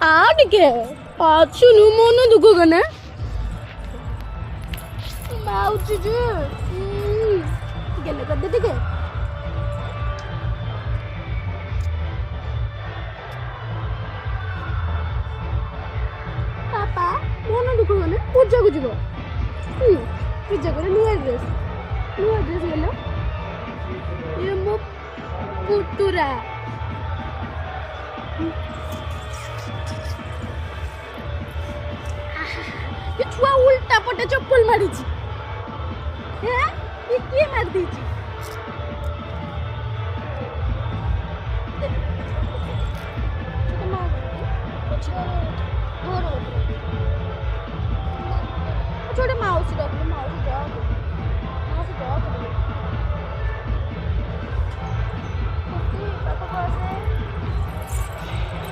ଟିକେ ଆସୁନୁ ମନ ଦୁଃଖ କନେ ମାଉଚି ଯେ ଗେଲେ କରିଦେ ଟିକେ ପାପା ମନ ଦୁଃଖ କନେ ପୂଜାକୁ ଯିବ ପୂଜା করে ନୂଆ ଡ୍ରେସ୍ ଗେଲ ଏ ମୋ ପୁତୁରା ये छुआ उल्टा पटे चप्पल मारी छी हैं ये के मार दी छी तो मार कुछ और छोटे माउस रख ले माउस जाओ पापा कैसे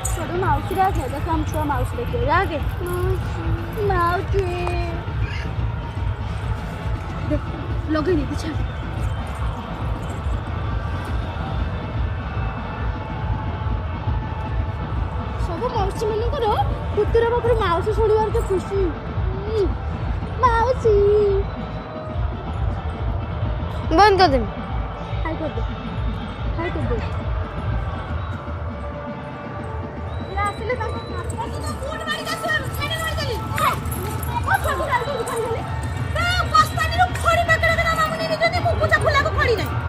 छोटे माउस रख ले देखो हम छुआ माउस लेके आगे माउसी देख लगे नहीं पीछे सब माउसी मन करो पुत्र पाखर माउसी छोड़िबार के खुशी माउसी बंद कर दे हाय कर दे आसले ता फूड मारी का सुन मैंने मार देली ओ सब गाल को खड़ी गली ए बस्तानी रो खड़ी पकड़ के ना मामुनी नि जदी मु पूजा फुला को खड़ी नहीं